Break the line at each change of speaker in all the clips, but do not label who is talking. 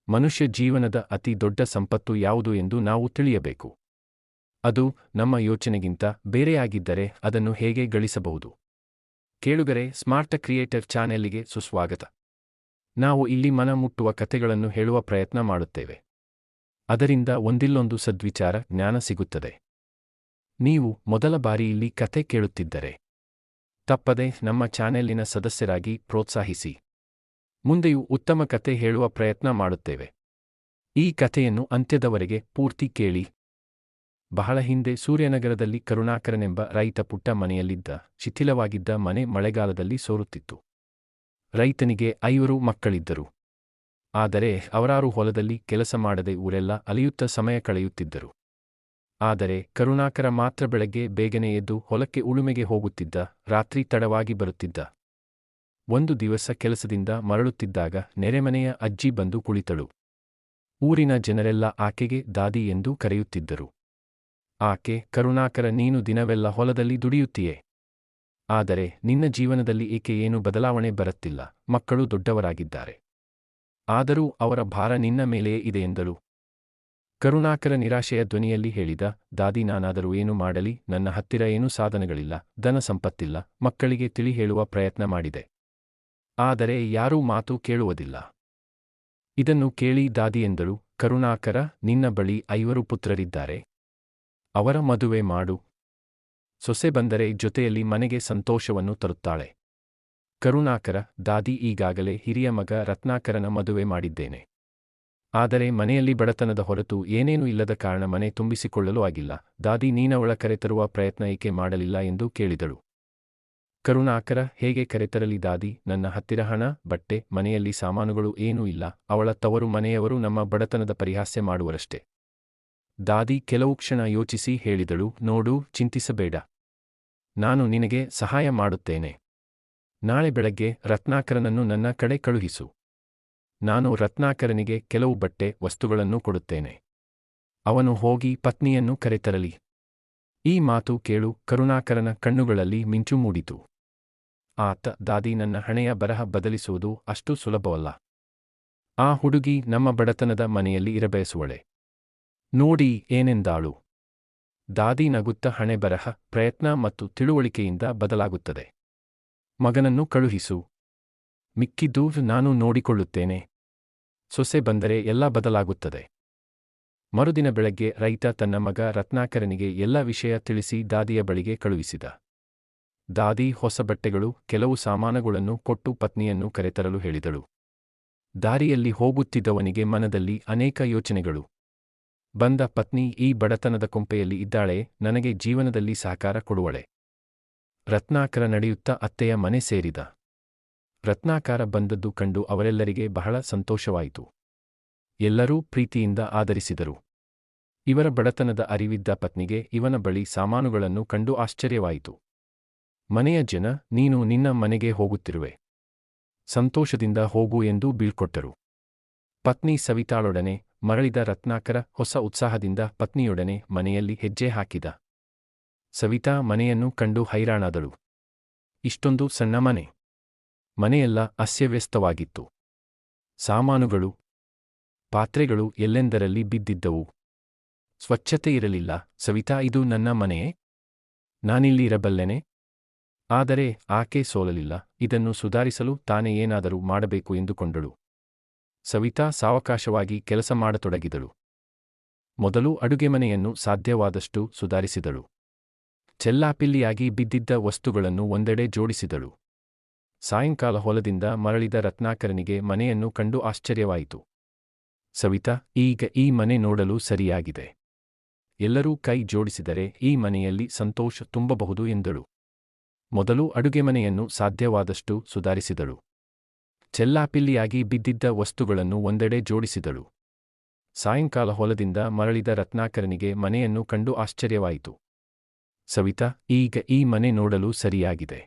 ಮನುಷ್ಯ ಜೀವನದ ಅತಿ ದೊಡ್ಡ ಸಂಪತ್ತು ಯಾವುದು ಎಂದು ನಾವು ತಿಳಿಯಬೇಕು. ಅದು ನಮ್ಮ ಯೋಚನೆಗಿಂತ ಬೇರೆಯಾಗಿದ್ದರೆ ಅದನ್ನು ಹೇಗೆ ಗಳಿಸಬಹುದು? ಕೇಳುಗರೆ, ಸ್ಮಾರ್ಟ್ ಕ್ರಿಯೇಟರ್ ಚಾನೆಲ್ಗೆ ಸುಸ್ವಾಗತ. ನಾವು ಇಲ್ಲಿ ಮನ ಮುಟ್ಟುವ ಕಥೆಗಳನ್ನು ಹೇಳುವ ಪ್ರಯತ್ನ ಮಾಡುತ್ತೇವೆ. ಅದರಿಂದ ಒಂದಿಲ್ಲೊಂದು ಸದ್ವಿಚಾರ, ಜ್ಞಾನ ಸಿಗುತ್ತದೆ. ನೀವು ಮೊದಲ ಬಾರಿ ಇಲ್ಲಿ ಕಥೆ ಕೇಳುತ್ತಿದ್ದರೆ ತಪ್ಪದೆ ನಮ್ಮ ಚಾನೆಲ್ಲಿನ ಸದಸ್ಯರಾಗಿ ಪ್ರೋತ್ಸಾಹಿಸಿ. ಮುಂದೆಯೂ ಉತ್ತಮ ಕಥೆ ಹೇಳುವ ಪ್ರಯತ್ನ ಮಾಡುತ್ತೇವೆ. ಈ ಕಥೆಯನ್ನು ಅಂತ್ಯದವರೆಗೆ ಪೂರ್ತಿ ಕೇಳಿ. ಬಹಳ ಹಿಂದೆ ಸೂರ್ಯನಗರದಲ್ಲಿ ಕರುಣಾಕರನೆಂಬ ರೈತ ಪುಟ್ಟ ಮನೆಯಲ್ಲಿದ್ದ. ಶಿಥಿಲವಾಗಿದ್ದ ಮನೆ ಮಳೆಗಾಲದಲ್ಲಿ ಸೋರುತ್ತಿತ್ತು. ರೈತನಿಗೆ 5 ಮಕ್ಕಳಿದ್ದರು. ಆದರೆ ಅವರಾರು ಹೊಲದಲ್ಲಿ ಕೆಲಸ ಮಾಡದೆ ಊರೆಲ್ಲ ಅಲೆಯುತ್ತ ಸಮಯ ಕಳೆಯುತ್ತಿದ್ದರು. ಆದರೆ ಕರುಣಾಕರ ಮಾತ್ರ ಬೆಳಗ್ಗೆ ಬೇಗನೆ ಎದ್ದು ಹೊಲಕ್ಕೆ ಉಳುಮೆಗೆ ಹೋಗುತ್ತಿದ್ದ. ರಾತ್ರಿ ತಡವಾಗಿ ಬರುತ್ತಿದ್ದ. ಒಂದು ದಿವಸ ಕೆಲಸದಿಂದ ಮರಳುತ್ತಿದ್ದಾಗ ನೆರೆಮನೆಯ ಅಜ್ಜಿ ಬಂದು ಕುಳಿತಳು. ಊರಿನ ಜನರೆಲ್ಲ ಆಕೆಗೆ ದಾದಿ ಎಂದು ಕರೆಯುತ್ತಿದ್ದರು. ಆಕೆ, ಕರುಣಾಕರ, ನೀನು ದಿನವೆಲ್ಲ ಹೊಲದಲ್ಲಿ ದುಡಿಯುತ್ತೀಯೆ. ಆದರೆ ನಿನ್ನ ಜೀವನದಲ್ಲಿ ಏಕೆ ಏನು ಬದಲಾವಣೆ ಬರುತ್ತಿಲ್ಲ? ಮಕ್ಕಳು ದೊಡ್ಡವರಾಗಿದ್ದಾರೆ. ಆದರೂ ಅವರ ಭಾರ ನಿನ್ನ ಮೇಲೆಯೇ ಇದೆ ಎಂದಳು. ಕರುಣಾಕರ ನಿರಾಶೆಯ ಧ್ವನಿಯಲ್ಲಿ ಹೇಳಿದ, ದಾದಿ, ನಾನಾದರೂ ಏನು ಮಾಡಲಿ? ನನ್ನ ಹತ್ತಿರ ಏನೂ ಸಾಧನಗಳಿಲ್ಲ, ಧನ ಸಂಪತ್ತಿಲ್ಲ. ಮಕ್ಕಳಿಗೆ ತಿಳಿ ಹೇಳುವ ಪ್ರಯತ್ನ ಮಾಡಿದೆ. ಆದರೆ ಯಾರೂ ಮಾತು ಕೇಳುವುದಿಲ್ಲ. ಇದನ್ನು ಕೇಳಿ ದಾದಿ ಎಂದಳು, ಕರುಣಾಕರ, ನಿನ್ನ ಬಳಿ 5 ಪುತ್ರರಿದ್ದಾರೆ. ಅವರ ಮದುವೆ ಮಾಡು. ಸೊಸೆ ಬಂದರೆ ಜೊತೆಯಲ್ಲಿ ಮನೆಗೆ ಸಂತೋಷವನ್ನು ತರುತ್ತಾಳೆ. ಕರುಣಾಕರ, ದಾದಿ, ಈಗಾಗಲೇ ಹಿರಿಯ ಮಗ ರತ್ನಾಕರನ ಮದುವೆ ಮಾಡಿದ್ದೇನೆ. ಆದರೆ ಮನೆಯಲ್ಲಿ ಬಡತನದ ಹೊರತು ಏನೇನೂ ಇಲ್ಲದ ಕಾರಣ ಮನೆ ತುಂಬಿಸಿಕೊಳ್ಳಲು ಆಗಿಲ್ಲ. ದಾದಿ, ನೀನವಳ ಕರೆತರುವ ಪ್ರಯತ್ನ ಏಕೆ ಮಾಡಲಿಲ್ಲ ಎಂದು ಕೇಳಿದಳು. ಕರುಣಾಕರ, ಹೇಗೆ ಕರೆತರಲಿ ದಾದಿ? ನನ್ನ ಹತ್ತಿರ ಹಣ, ಬಟ್ಟೆ, ಮನೆಯಲ್ಲಿ ಸಾಮಾನುಗಳು ಏನೂ ಇಲ್ಲ. ಅವಳ ತವರು ಮನೆಯವರು ನಮ್ಮ ಬಡತನದ ಪರಿಹಾಸ್ಯ ಮಾಡುವರಷ್ಟೇ. ದಾದಿ ಕೆಲವು ಕ್ಷಣ ಯೋಚಿಸಿ ಹೇಳಿದಳು, ನೋಡು, ಚಿಂತಿಸಬೇಡ. ನಾನು ನಿನಗೆ ಸಹಾಯ ಮಾಡುತ್ತೇನೆ. ನಾಳೆ ಬೆಳಗ್ಗೆ ರತ್ನಾಕರನನ್ನು ನನ್ನ ಕಡೆ ಕಳುಹಿಸು. ನಾನು ರತ್ನಾಕರನಿಗೆ ಕೆಲವು ಬಟ್ಟೆ, ವಸ್ತುಗಳನ್ನು ಕೊಡುತ್ತೇನೆ. ಅವನು ಹೋಗಿ ಪತ್ನಿಯನ್ನು ಕರೆತರಲಿ. ಈ ಮಾತು ಕೇಳು ಕರುಣಾಕರನ ಕಣ್ಣುಗಳಲ್ಲಿ ಮಿಂಚು ಮೂಡಿತು. ಆತ, ದಾದಿ, ನನ್ನ ಹಣೆಯ ಬರಹ ಬದಲಿಸುವುದು ಅಷ್ಟು ಸುಲಭವಲ್ಲ. ಆ ಹುಡುಗಿ ನಮ್ಮ ಬಡತನದ ಮನೆಯಲ್ಲಿ ಇರಬಯಸುವಳೆ. ನೋಡಿ ಏನೆಂದಾಳು. ದಾದಿ ನಗುತ್ತ, ಹಣೆ ಬರಹ ಪ್ರಯತ್ನ ಮತ್ತು ತಿಳುವಳಿಕೆಯಿಂದ ಬದಲಾಗುತ್ತದೆ. ಮಗನನ್ನು ಕಳುಹಿಸು. ಮಿಕ್ಕಿದ್ದು ನಾನು ನೋಡಿಕೊಳ್ಳುತ್ತೇನೆ. ಸೊಸೆ ಬಂದರೆ ಎಲ್ಲ ಬದಲಾಗುತ್ತದೆ. ಮರುದಿನ ಬೆಳಗ್ಗೆ ರೈತ ತನ್ನ ಮಗ ರತ್ನಾಕರನಿಗೆ ಎಲ್ಲ ವಿಷಯ ತಿಳಿಸಿ ದಾದಿಯ ಬಳಿಗೆ ಕಳುಹಿಸಿದ. ದಾದಿ ಹೊಸ ಬಟ್ಟೆಗಳು, ಕೆಲವು ಸಾಮಾನುಗಳನ್ನು ಕೊಟ್ಟು ಪತ್ನಿಯನ್ನು ಕರೆತರಲು ಹೇಳಿದಳು. ದಾರಿಯಲ್ಲಿ ಹೋಗುತ್ತಿದ್ದವನಿಗೆ ಮನದಲ್ಲಿ ಅನೇಕ ಯೋಚನೆಗಳು. ಬಂದ ಪತ್ನಿ ಈ ಬಡತನದ ಕೊಂಪೆಯಲ್ಲಿ ಇದ್ದಾಳೆ, ನನಗೆ ಜೀವನದಲ್ಲಿ ಸಹಕಾರ ಕೊಡುವಳೆ. ರತ್ನಾಕರ ನಡೆಯುತ್ತಾ ಅತ್ತೆಯ ಮನೆ ಸೇರಿದ. ರತ್ನಾಕರ ಬಂದದ್ದು ಕಂಡು ಅವರೆಲ್ಲರಿಗೆ ಬಹಳ ಸಂತೋಷವಾಯಿತು. ಎಲ್ಲರೂ ಪ್ರೀತಿಯಿಂದ ಆದರಿಸಿದರು. ಇವರ ಬಡತನದ ಅರಿವಿದ್ದ ಪತ್ನಿಗೆ ಇವನ ಬಳಿ ಸಾಮಾನುಗಳನ್ನು ಕಂಡು ಆಶ್ಚರ್ಯವಾಯಿತು. ಮನೆಯ ಜನ, ನೀನು ನಿನ್ನ ಮನೆಗೆ ಹೋಗುತ್ತಿರುವೆ. ಸಂತೋಷದಿಂದ ಹೋಗು ಎಂದು ಬೀಳ್ಕೊಟ್ಟರು. ಪತ್ನಿ ಸವಿತಾಳೊಡನೆ ಮರಳಿದ ರತ್ನಾಕರ ಹೊಸ ಉತ್ಸಾಹದಿಂದ ಪತ್ನಿಯೊಡನೆ ಮನೆಯಲ್ಲಿ ಹೆಜ್ಜೆ ಹಾಕಿದ. ಸವಿತಾ ಮನೆಯನ್ನು ಕಂಡು ಹೈರಾಣಾದಳು. ಇಷ್ಟೊಂದು ಸಣ್ಣ ಮನೆ. ಮನೆಯೆಲ್ಲ ಅಸ್ತವ್ಯಸ್ತವಾಗಿತ್ತು. ಸಾಮಾನುಗಳು, ಪಾತ್ರೆಗಳು ಎಲ್ಲೆಂದರಲ್ಲಿ ಬಿದ್ದಿದ್ದವು. ಸ್ವಚ್ಛತೆ ಇರಲಿಲ್ಲ. ಸವಿತಾ, ಇದು ನನ್ನ ಮನೆಯೇ? ನಾನಿಲ್ಲಿ ಇರಬಲ್ಲೆನೆ? ಆದರೆ ಆಕೆ ಸೋಲಲಿಲ್ಲ. ಇದನ್ನು ಸುಧಾರಿಸಲು ತಾನೇ ಏನಾದರೂ ಮಾಡಬೇಕು ಎಂದುಕೊಂಡಳು. ಸವಿತಾ ಸಾವಕಾಶವಾಗಿ ಕೆಲಸ ಮಾಡತೊಡಗಿದಳು. ಮೊದಲು ಅಡುಗೆಮನೆಯನ್ನು ಸಾಧ್ಯವಾದಷ್ಟು ಸುಧಾರಿಸಿದಳು. ಚೆಲ್ಲಾಪಿಲ್ಲಿಯಾಗಿ ಬಿದ್ದಿದ್ದ ವಸ್ತುಗಳನ್ನು ಒಂದೆಡೆ ಜೋಡಿಸಿದಳು. ಸಾಯಂಕಾಲ ಹೊಲದಿಂದ ಮರಳಿದ ರತ್ನಾಕರನಿಗೆ ಮನೆಯನ್ನು ಕಂಡು ಆಶ್ಚರ್ಯವಾಯಿತು. ಸವಿತಾ, ಈಗ ಈ ಮನೆ ನೋಡಲು ಸರಿಯಾಗಿದೆ. ಎಲ್ಲರೂ ಕೈ ಜೋಡಿಸಿದರೆ ಈ ಮನೆಯಲ್ಲಿ ಸಂತೋಷ ತುಂಬಬಹುದು ಎಂದಳು. ಮೊದಲು ಅಡುಗೆಮನೆಯನ್ನು ಸಾಧ್ಯವಾದಷ್ಟು ಸುಧಾರಿಸಿದಳು. ಚೆಲ್ಲಾಪಿಲ್ಲಿಯಾಗಿ ಬಿದ್ದಿದ್ದ ವಸ್ತುಗಳನ್ನು ಒಂದೆಡೆ ಜೋಡಿಸಿದಳು. ಸಾಯಂಕಾಲ ಹೊಲದಿಂದ ಮರಳಿದ ರತ್ನಾಕರನಿಗೆ ಮನೆಯನ್ನು ಕಂಡು ಆಶ್ಚರ್ಯವಾಯಿತು. ಸವಿತಾ, ಈಗ ಈ ಮನೆ ನೋಡಲು ಸರಿಯಾಗಿದೆ.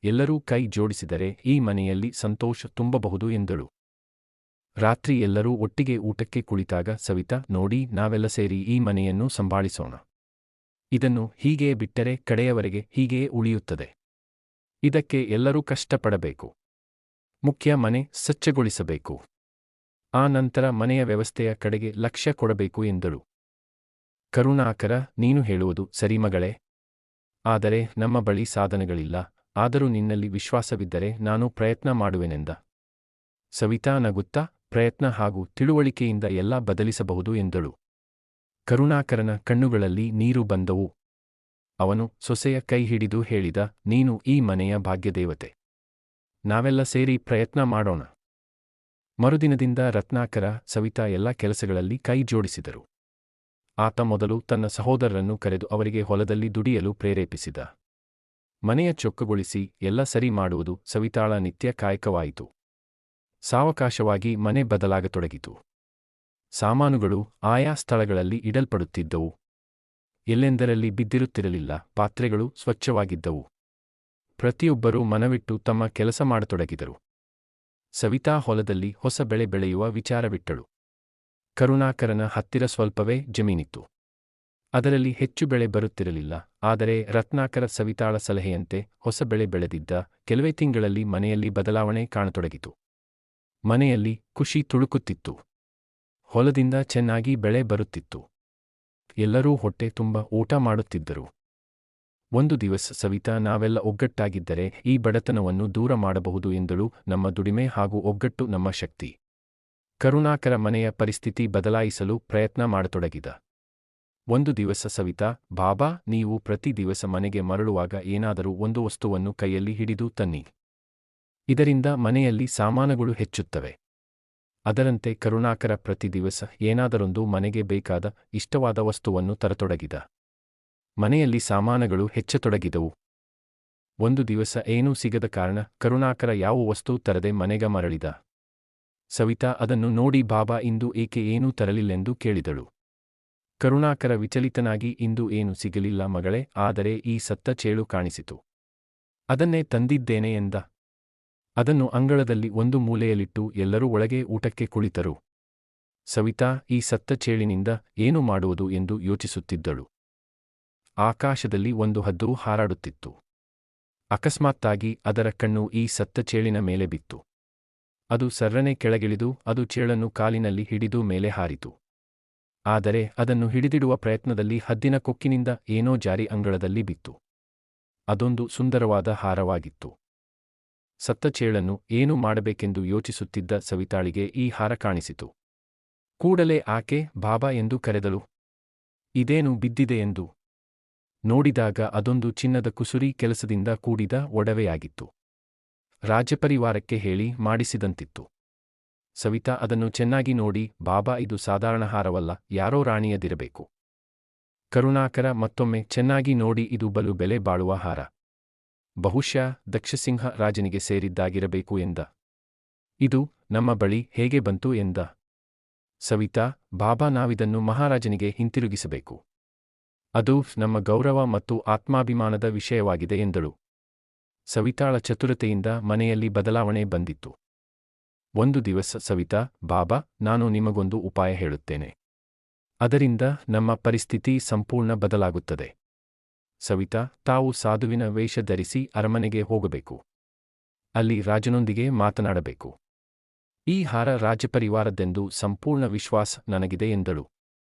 ಎಲ್ಲರೂ ಕೈ ಜೋಡಿಸಿದರೆ ಈ ಮನೆಯಲ್ಲಿ ಸಂತೋಷ ತುಂಬಬಹುದು ಎಂದಳು. ರಾತ್ರಿ ಎಲ್ಲರೂ ಒಟ್ಟಿಗೆ ಊಟಕ್ಕೆ ಕುಳಿತಾಗ ಸವಿತಾ, ನೋಡಿ, ನಾವೆಲ್ಲ ಸೇರಿ ಈ ಮನೆಯನ್ನು ಸಂಭಾಳಿಸೋಣ. ಇದನ್ನು ಹೀಗೆಯೇ ಬಿಟ್ಟರೆ ಕಡೆಯವರೆಗೆ ಹೀಗೆಯೇ ಉಳಿಯುತ್ತದೆ. ಇದಕ್ಕೆ ಎಲ್ಲರೂ ಕಷ್ಟಪಡಬೇಕು. ಮುಖ್ಯ ಮನೆ ಸ್ವಚ್ಛಗೊಳಿಸಬೇಕು. ಆ ನಂತರ ಮನೆಯ ವ್ಯವಸ್ಥೆಯ ಕಡೆಗೆ ಲಕ್ಷ್ಯ ಕೊಡಬೇಕು ಎಂದಳು. ಕರುಣಾಕರ, ನೀನು ಹೇಳುವುದು ಸರಿ ಮಗಳೇ. ಆದರೆ ನಮ್ಮ ಬಳಿ ಸಾಧನಗಳಿಲ್ಲ. ಆದರೂ ನಿನ್ನಲ್ಲಿ ವಿಶ್ವಾಸವಿದ್ದರೆ ನಾನು ಪ್ರಯತ್ನ ಮಾಡುವೆನೆಂದ. ಸವಿತಾ ನಗುತ್ತಾ, ಪ್ರಯತ್ನ ಹಾಗೂ ತಿಳುವಳಿಕೆಯಿಂದ ಎಲ್ಲ ಬದಲಿಸಬಹುದು ಎಂದಳು. ಕರುಣಾಕರನ ಕಣ್ಣುಗಳಲ್ಲಿ ನೀರು ಬಂದವು. ಅವನು ಸೊಸೆಯ ಕೈ ಹಿಡಿದು ಹೇಳಿದ, ನೀನು ಈ ಮನೆಯ ಭಾಗ್ಯದೇವತೆ. ನಾವೆಲ್ಲ ಸೇರಿ ಪ್ರಯತ್ನ ಮಾಡೋಣ. ಮರುದಿನದಿಂದ ರತ್ನಾಕರ, ಸವಿತಾ ಎಲ್ಲ ಕೆಲಸಗಳಲ್ಲಿ ಕೈ ಜೋಡಿಸಿದರು. ಆತ ಮೊದಲು ತನ್ನ ಸಹೋದರರನ್ನು ಕರೆದು ಅವರಿಗೆ ಹೊಲದಲ್ಲಿ ದುಡಿಯಲು ಪ್ರೇರೇಪಿಸಿದ. ಮನೆಯ ಚೊಕ್ಕಗೊಳಿಸಿ ಎಲ್ಲ ಸರಿ ಮಾಡುವುದು ಸವಿತಾಳ ನಿತ್ಯ ಕಾಯಕವಾಯಿತು. ಸಾವಕಾಶವಾಗಿ ಮನೆ ಬದಲಾಗತೊಡಗಿತು. ಸಾಮಾನುಗಳು ಆಯಾ ಸ್ಥಳಗಳಲ್ಲಿ ಇಡಲ್ಪಡುತ್ತಿದ್ದವು. ಎಲ್ಲೆಂದರಲ್ಲಿ ಬಿದ್ದಿರುತ್ತಿರಲಿಲ್ಲ. ಪಾತ್ರೆಗಳು ಸ್ವಚ್ಛವಾಗಿದ್ದವು. ಪ್ರತಿಯೊಬ್ಬರೂ ಮನವಿಟ್ಟು ತಮ್ಮ ಕೆಲಸ ಮಾಡತೊಡಗಿದರು. ಸವಿತಾ ಹೊಲದಲ್ಲಿ ಹೊಸ ಬೆಳೆ ಬೆಳೆಯುವ ವಿಚಾರವಿಟ್ಟಳು. ಕರುಣಾಕರನ ಹತ್ತಿರ ಸ್ವಲ್ಪವೇ ಜಮೀನಿತ್ತು. ಅದರಲ್ಲಿ ಹೆಚ್ಚು ಬೆಳೆ ಬರುತ್ತಿರಲಿಲ್ಲ. ಆದರೆ ರತ್ನಾಕರ ಸವಿತಾಳ ಸಲಹೆಯಂತೆ ಹೊಸ ಬೆಳೆ ಬೆಳೆದಿದ್ದ. ಕೆಲವೇ ತಿಂಗಳಲ್ಲಿ ಮನೆಯಲ್ಲಿ ಬದಲಾವಣೆ ಕಾಣತೊಡಗಿತು. ಮನೆಯಲ್ಲಿ ಖುಷಿ ತುಳುಕುತ್ತಿತ್ತು. ಹೊಲದಿಂದ ಚೆನ್ನಾಗಿ ಬೆಳೆ ಬರುತ್ತಿತ್ತು. ಎಲ್ಲರೂ ಹೊಟ್ಟೆ ತುಂಬ ಊಟ ಮಾಡುತ್ತಿದ್ದರು. ಒಂದು ದಿವಸ ಸವಿತಾ, ನಾವೆಲ್ಲ ಒಗ್ಗಟ್ಟಾಗಿದ್ದರೆ ಈ ಬಡತನವನ್ನು ದೂರ ಮಾಡಬಹುದು ಎಂದಳು. ನಮ್ಮ ದುಡಿಮೆ ಹಾಗೂ ಒಗ್ಗಟ್ಟು ನಮ್ಮ ಶಕ್ತಿ. ಕರುಣಾಕರ ಮನೆಯ ಪರಿಸ್ಥಿತಿ ಬದಲಾಯಿಸಲು ಪ್ರಯತ್ನ ಮಾಡತೊಡಗಿದ. ಒಂದು ದಿವಸ ಸವಿತಾ, ಬಾಬಾ, ನೀವು ಪ್ರತಿ ದಿವಸ ಮನೆಗೆ ಮರಳುವಾಗ ಏನಾದರೂ ಒಂದು ವಸ್ತುವನ್ನು ಕೈಯಲ್ಲಿ ಹಿಡಿದು ತನ್ನಿ. ಇದರಿಂದ ಮನೆಯಲ್ಲಿ ಸಾಮಾನುಗಳು ಹೆಚ್ಚುತ್ತವೆ. ಅದರಂತೆ ಕರುಣಾಕರ ಪ್ರತಿ ದಿವಸ ಏನಾದರೊಂದು ಮನೆಗೆ ಬೇಕಾದ ಇಷ್ಟವಾದ ವಸ್ತುವನ್ನು ತರತೊಡಗಿದ. ಮನೆಯಲ್ಲಿ ಸಾಮಾನುಗಳು ಹೆಚ್ಚತೊಡಗಿದವು. ಒಂದು ದಿವಸ ಏನೂ ಸಿಗದ ಕಾರಣ ಕರುಣಾಕರ ಯಾವ ವಸ್ತು ತರದೆ ಮನೆಗೆ ಮರಳಿದ. ಸವಿತಾ ಅದನ್ನು ನೋಡಿ, ಬಾಬಾ, ಇಂದು ಏಕೆ ಏನೂ ತರಲಿಲ್ಲೆಂದು ಕೇಳಿದಳು. ಕರುಣಾಕರ ವಿಚಲಿತನಾಗಿ, ಇಂದು ಏನು ಸಿಗಲಿಲ್ಲ ಮಗಳೇ, ಆದರೆ ಈ ಸತ್ತ ಚೇಳು ಕಾಣಿಸಿತು. ಅದನ್ನೇ ತಂದಿದ್ದೇನೆ ಎಂದ. ಅದನ್ನು ಅಂಗಳದಲ್ಲಿ ಒಂದು ಮೂಲೆಯಲ್ಲಿಟ್ಟು ಎಲ್ಲರೂ ಒಳಗೆ ಊಟಕ್ಕೆ ಕುಳಿತರು. ಸವಿತಾ ಈ ಸತ್ತ ಚೇಳಿನಿಂದ ಏನು ಮಾಡುವುದು ಎಂದು ಯೋಚಿಸುತ್ತಿದ್ದಳು. ಆಕಾಶದಲ್ಲಿ ಒಂದು ಹದ್ದು ಹಾರಾಡುತ್ತಿತ್ತು. ಅಕಸ್ಮಾತ್ತಾಗಿ ಅದರ ಕಣ್ಣು ಈ ಸತ್ತ ಚೇಳಿನ ಮೇಲೆ ಬಿತ್ತು. ಅದು ಸರ್ರನೆ ಕೆಳಗಿಳಿದು ಅದು ಚೇಳನ್ನು ಕಾಲಿನಲ್ಲಿ ಹಿಡಿದು ಮೇಲೆ ಹಾರಿತು. ಆದರೆ ಅದನ್ನು ಹಿಡಿದಿಡುವ ಪ್ರಯತ್ನದಲ್ಲಿ ಹದ್ದಿನ ಕೊಕ್ಕಿನಿಂದ ಏನೋ ಜಾರಿ ಅಂಗಳದಲ್ಲಿ ಬಿತ್ತು. ಅದೊಂದು ಸುಂದರವಾದ ಹಾರವಾಗಿತ್ತು. ಸತ್ತ ಚೇಳನ್ನು ಏನು ಮಾಡಬೇಕೆಂದು ಯೋಚಿಸುತ್ತಿದ್ದ ಸವಿತಾಳಿಗೆ ಈ ಹಾರ ಕಾಣಿಸಿತು. ಕೂಡಲೇ ಆಕೆ ಬಾಬಾ ಎಂದು ಕರೆದಳು. ಇದೇನು ಬಿದ್ದಿದೆ ಎಂದು ನೋಡಿದಾಗ ಅದೊಂದು ಚಿನ್ನದ ಕುಸುರಿ ಕೆಲಸದಿಂದ ಕೂಡಿದ ಒಡವೆಯಾಗಿತ್ತು. ರಾಜಪರಿವಾರಕ್ಕೆ ಹೇಳಿ ಮಾಡಿಸಿದಂತಿತ್ತು. ಸವಿತಾ ಅದನ್ನು ಚೆನ್ನಾಗಿ ನೋಡಿ, ಬಾಬಾ, ಇದು ಸಾಧಾರಣ ಹಾರವಲ್ಲ, ಯಾರೋ ರಾಣಿಯದಿರಬೇಕು. ಕರುಣಾಕರ ಮತ್ತೊಮ್ಮೆ ಚೆನ್ನಾಗಿ ನೋಡಿ, ಇದು ಬಲು ಬೆಲೆ ಬಾಳುವ ಹಾರ. ಬಹುಶಃ ದಕ್ಷಸಿಂಹ ರಾಜನಿಗೆ ಸೇರಿದ್ದಾಗಿರಬೇಕು ಎಂದ. ಇದು ನಮ್ಮ ಬಳಿ ಹೇಗೆ ಬಂತು ಎಂದ. ಸವಿತಾ, ಬಾಬಾ, ನಾವಿದನ್ನು ಮಹಾರಾಜನಿಗೆ ಹಿಂತಿರುಗಿಸಬೇಕು. ಅದು ನಮ್ಮ ಗೌರವ ಮತ್ತು ಆತ್ಮಾಭಿಮಾನದ ವಿಷಯವಾಗಿದೆ ಎಂದಳು. ಸವಿತಾಳ ಚತುರತೆಯಿಂದ ಮನೆಯಲ್ಲಿ ಬದಲಾವಣೆ ಬಂದಿತ್ತು. ಒಂದು ದಿವಸ ಸವಿತಾ, ಬಾಬಾ, ನಾನು ನಿಮಗೊಂದು ಉಪಾಯ ಹೇಳುತ್ತೇನೆ. ಅದರಿಂದ ನಮ್ಮ ಪರಿಸ್ಥಿತಿ ಸಂಪೂರ್ಣ ಬದಲಾಗುತ್ತದೆ. ಸವಿತಾ, ತಾವು ಸಾಧುವಿನ ವೇಷ ಧರಿಸಿ ಅರಮನೆಗೆ ಹೋಗಬೇಕು. ಅಲ್ಲಿ ರಾಜನೊಂದಿಗೆ ಮಾತನಾಡಬೇಕು. ಈ ಹಾರ ರಾಜಪರಿವಾರದ್ದೆಂದು ಸಂಪೂರ್ಣ ವಿಶ್ವಾಸ ನನಗಿದೆ ಎಂದಳು.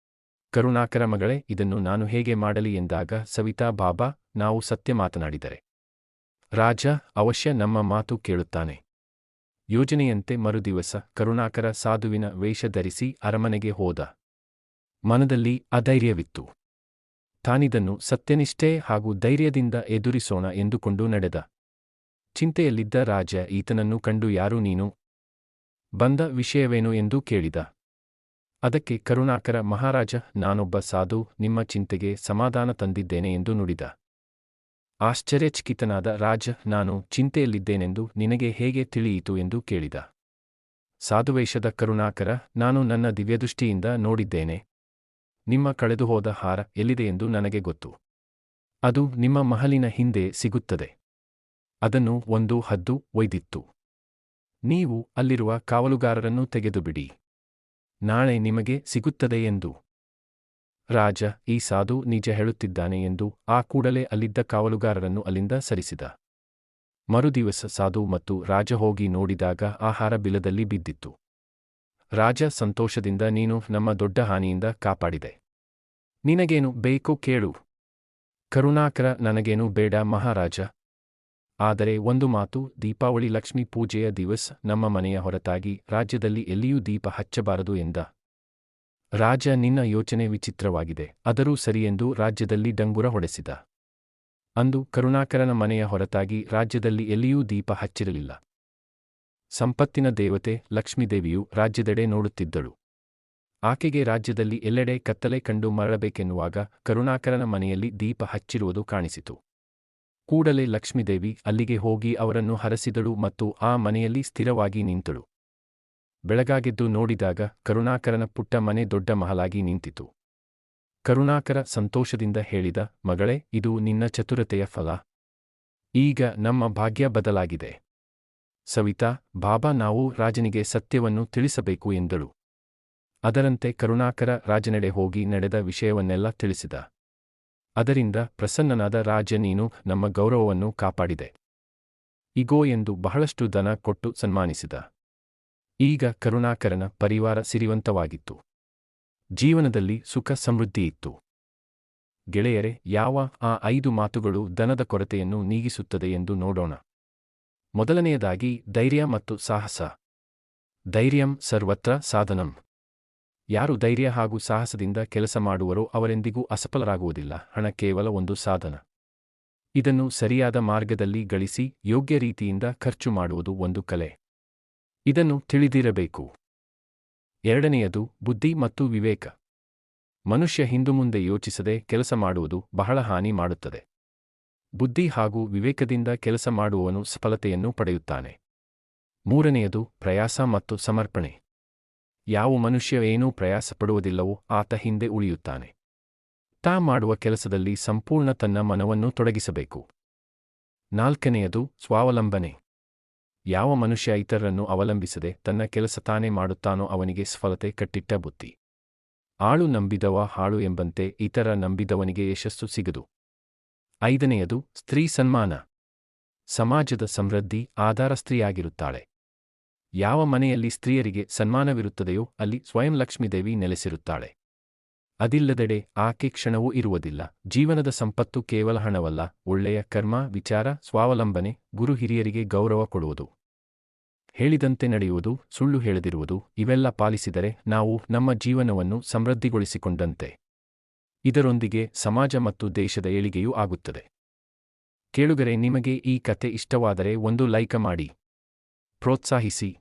ಕರುಣಾಕರ, ಮಗಳೇ, ಇದನ್ನು ನಾನು ಹೇಗೆ ಮಾಡಲಿ ಎಂದಾಗ ಸವಿತಾ, ಬಾಬಾ, ನಾವು ಸತ್ಯ ಮಾತನಾಡಿದರೆ ರಾಜ ಅವಶ್ಯ ನಮ್ಮ ಮಾತು ಕೇಳುತ್ತಾನೆ. ಯೋಜನೆಯಂತೆ ಮರುದಿವಸ ಕರುಣಾಕರ ಸಾಧುವಿನ ವೇಷ ಧರಿಸಿ ಅರಮನೆಗೆ ಹೋದ. ಮನದಲ್ಲಿ ಅಧೈರ್ಯವಿತ್ತು. ತಾನಿದನ್ನು ಸತ್ಯನಿಷ್ಠೆ ಹಾಗೂ ಧೈರ್ಯದಿಂದ ಎದುರಿಸೋಣ ಎಂದುಕೊಂಡು ನಡೆದ. ಚಿಂತೆಯಲ್ಲಿದ್ದ ರಾಜ ಈತನನ್ನು ಕಂಡು, ಯಾರು ನೀನು? ಬಂದ ವಿಷಯವೇನು ಎಂದು ಕೇಳಿದ. ಅದಕ್ಕೆ ಕರುಣಾಕರ, ಮಹಾರಾಜ, ನಾನೊಬ್ಬ ಸಾಧು, ನಿಮ್ಮ ಚಿಂತೆಗೆ ಸಮಾಧಾನ ತಂದಿದ್ದೇನೆ ಎಂದು ನುಡಿದ. ಆಶ್ಚರ್ಯಚಕಿತನಾದ ರಾಜ, ನಾನು ಚಿಂತೆಯಲ್ಲಿದ್ದೇನೆಂದು ನಿನಗೆ ಹೇಗೆ ತಿಳಿಯಿತು ಎಂದು ಕೇಳಿದ. ಸಾಧುವೇಷದ ಕರುಣಾಕರ, ನಾನು ನನ್ನ ದಿವ್ಯದೃಷ್ಟಿಯಿಂದ ನೋಡಿದ್ದೇನೆ. ನಿಮ್ಮ ಕಳೆದುಹೋದ ಹಾರ ಎಲ್ಲಿದೆಯೆಂದು ನನಗೆ ಗೊತ್ತು. ಅದು ನಿಮ್ಮ ಮಹಲಿನ ಹಿಂದೆ ಸಿಗುತ್ತದೆ. ಅದನ್ನು ಒಂದು ಹದ್ದು ಒಯ್ದಿತ್ತು. ನೀವು ಅಲ್ಲಿರುವ ಕಾವಲುಗಾರರನ್ನು ತೆಗೆದುಬಿಡಿ. ನಾಳೆ ನಿಮಗೆ ಸಿಗುತ್ತದೆ ಎಂದು. ರಾಜ, ಈ ಸಾಧು ನಿಜ ಹೇಳುತ್ತಿದ್ದಾನೆ ಎಂದು ಆ ಕೂಡಲೇ ಅಲ್ಲಿದ್ದ ಕಾವಲುಗಾರರನ್ನು ಅಲ್ಲಿಂದ ಸರಿಸಿದ. ಮರುದಿವಸ ಸಾಧು ಮತ್ತು ರಾಜ ಹೋಗಿ ನೋಡಿದಾಗ ಆ ಹಾರ ಬಿಲದಲ್ಲಿ ಬಿದ್ದಿತ್ತು. ರಾಜ ಸಂತೋಷದಿಂದ, ನೀನು ನಮ್ಮ ದೊಡ್ಡ ಹಾನಿಯಿಂದ ಕಾಪಾಡಿದೆ. ನಿನಗೇನು ಬೇಕೋ ಕೇಳು. ಕರುಣಾಕರ, ನನಗೇನು ಬೇಡ ಮಹಾರಾಜ. ಆದರೆ ಒಂದು ಮಾತು, ದೀಪಾವಳಿ ಲಕ್ಷ್ಮೀ ಪೂಜೆಯ ದಿವಸ ನಮ್ಮ ಮನೆಯ ಹೊರತಾಗಿ ರಾಜ್ಯದಲ್ಲಿ ಎಲ್ಲಿಯೂ ದೀಪ ಹಚ್ಚಬಾರದು ಎಂದ. ರಾಜ, ನಿನ್ನ ಯೋಚನೆ ವಿಚಿತ್ರವಾಗಿದೆ, ಆದರೂ ಸರಿಯೆಂದು ರಾಜ್ಯದಲ್ಲಿ ಡಂಗುರ ಹೊಡೆಸಿದ. ಅಂದು ಕರುಣಾಕರನ ಮನೆಯ ಹೊರತಾಗಿ ರಾಜ್ಯದಲ್ಲಿ ಎಲ್ಲಿಯೂ ದೀಪ ಹಚ್ಚಿರಲಿಲ್ಲ. ಸಂಪತ್ತಿನ ದೇವತೆ ಲಕ್ಷ್ಮೀದೇವಿಯು ರಾಜ್ಯದೆಡೆ ನೋಡುತ್ತಿದ್ದಳು. ಆಕೆಗೆ ರಾಜ್ಯದಲ್ಲಿ ಎಲ್ಲೆಡೆ ಕತ್ತಲೆ ಕಂಡು ಮರಳಬೇಕೆನ್ನುವಾಗ ಕರುಣಾಕರನ ಮನೆಯಲ್ಲಿ ದೀಪ ಹಚ್ಚಿರುವುದು ಕಾಣಿಸಿತು. ಕೂಡಲೇ ಲಕ್ಷ್ಮೀದೇವಿ ಅಲ್ಲಿಗೆ ಹೋಗಿ ಅವರನ್ನು ಹರಸಿದಳು ಮತ್ತು ಆ ಮನೆಯಲ್ಲಿ ಸ್ಥಿರವಾಗಿ ನಿಂತಳು. ಬೆಳಗಾಗೆದ್ದು ನೋಡಿದಾಗ ಕರುಣಾಕರನ ಪುಟ್ಟ ಮನೆ ದೊಡ್ಡ ಮಹಲಾಗಿ ನಿಂತಿತು. ಕರುಣಾಕರ ಸಂತೋಷದಿಂದ ಹೇಳಿದ, ಮಗಳೇ, ಇದು ನಿನ್ನ ಚತುರತೆಯ ಫಲ. ಈಗ ನಮ್ಮ ಭಾಗ್ಯ ಬದಲಾಗಿದೆ. ಸವಿತಾ, ಬಾಬಾ, ನಾವು ರಾಜನಿಗೆ ಸತ್ಯವನ್ನು ತಿಳಿಸಬೇಕು ಎಂದಳು. ಅದರಂತೆ ಕರುಣಾಕರ ರಾಜನೆಡೆ ಹೋಗಿ ನಡೆದ ವಿಷಯವನ್ನೆಲ್ಲ ತಿಳಿಸಿದ. ಅದರಿಂದ ಪ್ರಸನ್ನನಾದ ರಾಜ, ನೀನು ನಮ್ಮ ಗೌರವವನ್ನು ಕಾಪಾಡಿದೆ. ಇಗೋ ಎಂದು ಬಹಳಷ್ಟು ಧನ ಕೊಟ್ಟು ಸನ್ಮಾನಿಸಿದ. ಈಗ ಕರುಣಾಕರನ ಪರಿವಾರ ಸಿರಿವಂತವಾಗಿತ್ತು. ಜೀವನದಲ್ಲಿ ಸುಖ ಸಮೃದ್ಧಿಯಿತ್ತು. ಗೆಳೆಯರೆ, ಯಾವ ಆ 5 ಮಾತುಗಳು ಧನದ ಕೊರತೆಯನ್ನು ನೀಗಿಸುತ್ತದೆ ಎಂದು ನೋಡೋಣ. ಮೊದಲನೆಯದಾಗಿ, ಧೈರ್ಯ ಮತ್ತು ಸಾಹಸ. ಧೈರ್ಯಂ ಸರ್ವತ್ರ ಸಾಧನಂ. ಯಾರು ಧೈರ್ಯ ಹಾಗೂ ಸಾಹಸದಿಂದ ಕೆಲಸ ಮಾಡುವರೋ ಅವರೆಂದಿಗೂ ಅಸಫಲರಾಗುವುದಿಲ್ಲ. ಹಣ ಕೇವಲ ಒಂದು ಸಾಧನ. ಇದನ್ನು ಸರಿಯಾದ ಮಾರ್ಗದಲ್ಲಿ ಗಳಿಸಿ ಯೋಗ್ಯ ರೀತಿಯಿಂದ ಖರ್ಚು ಮಾಡುವುದು ಒಂದು ಕಲೆ. ಇದನ್ನು ತಿಳಿದಿರಬೇಕು. ಎರಡನೆಯದು, ಬುದ್ಧಿ ಮತ್ತು ವಿವೇಕ. ಮನುಷ್ಯ ಹಿಂದು ಮುಂದೆ ಯೋಚಿಸದೆ ಕೆಲಸ ಮಾಡುವುದು ಬಹಳ ಹಾನಿ ಮಾಡುತ್ತದೆ. ಬುದ್ಧಿ ಹಾಗೂ ವಿವೇಕದಿಂದ ಕೆಲಸ ಮಾಡುವವನು ಸಫಲತೆಯನ್ನು ಪಡೆಯುತ್ತಾನೆ. ಮೂರನೆಯದು, ಪ್ರಯಾಸ ಮತ್ತು ಸಮರ್ಪಣೆ. ಯಾವ ಮನುಷ್ಯ ಏನೂ ಪ್ರಯಾಸ ಪಡುವುದಿಲ್ಲವೋ ಆತ ಹಿಂದೆ ಉಳಿಯುತ್ತಾನೆ. ತಾ ಮಾಡುವ ಕೆಲಸದಲ್ಲಿ ಸಂಪೂರ್ಣ ತನ್ನ ಮನವನ್ನು ತೊಡಗಿಸಬೇಕು. ನಾಲ್ಕನೆಯದು, ಸ್ವಾವಲಂಬನೆ. ಯಾವ ಮನುಷ್ಯ ಇತರರನ್ನು ಅವಲಂಬಿಸದೆ ತನ್ನ ಕೆಲಸ ತಾನೇ ಮಾಡುತ್ತಾನೋ ಅವನಿಗೆ ಸಫಲತೆ ಕಟ್ಟಿಟ್ಟ ಬುತ್ತಿ. ಆಳು ನಂಬಿದವ ಹಾಳು ಎಂಬಂತೆ ಇತರ ನಂಬಿದವನಿಗೆ ಯಶಸ್ಸು ಸಿಗದು. ಐದನೆಯದು, ಸ್ತ್ರೀ ಸನ್ಮಾನ. ಸಮಾಜದ ಸಮೃದ್ಧಿ ಆಧಾರ ಸ್ತ್ರೀಯಾಗಿರುತ್ತಾಳೆ. ಯಾವ ಮನೆಯಲ್ಲಿ ಸ್ತ್ರೀಯರಿಗೆ ಸನ್ಮಾನವಿರುತ್ತದೆಯೋ ಅಲ್ಲಿ ಸ್ವಯಂ ಲಕ್ಷ್ಮೀದೇವಿ ನೆಲೆಸಿರುತ್ತಾಳೆ. ಅದಿಲ್ಲದೆಡೆ ಆಕೆ ಕ್ಷಣವೂ ಇರುವುದಿಲ್ಲ. ಜೀವನದ ಸಂಪತ್ತು ಕೇವಲ ಹಣವಲ್ಲ, ಒಳ್ಳೆಯ ಕರ್ಮ, ವಿಚಾರ, ಸ್ವಾವಲಂಬನೆ, ಗುರು ಹಿರಿಯರಿಗೆ ಗೌರವ ಕೊಡುವುದು, ಹೇಳಿದಂತೆ ನಡೆಯುವುದು, ಸುಳ್ಳು ಹೇಳದಿರುವುದು, ಇವೆಲ್ಲ ಪಾಲಿಸಿದರೆ ನಾವು ನಮ್ಮ ಜೀವನವನ್ನು ಸಮೃದ್ಧಿಗೊಳಿಸಿಕೊಂಡಂತೆ. ಇದರೊಂದಿಗೆ ಸಮಾಜ ಮತ್ತು ದೇಶದ ಏಳಿಗೆಯೂ ಆಗುತ್ತದೆ. ಕೇಳುಗರೆ, ನಿಮಗೆ ಈ ಕಥೆ ಇಷ್ಟವಾದರೆ ಒಂದು ಲೈಕ್ ಮಾಡಿ, ಪ್ರೋತ್ಸಾಹಿಸಿ.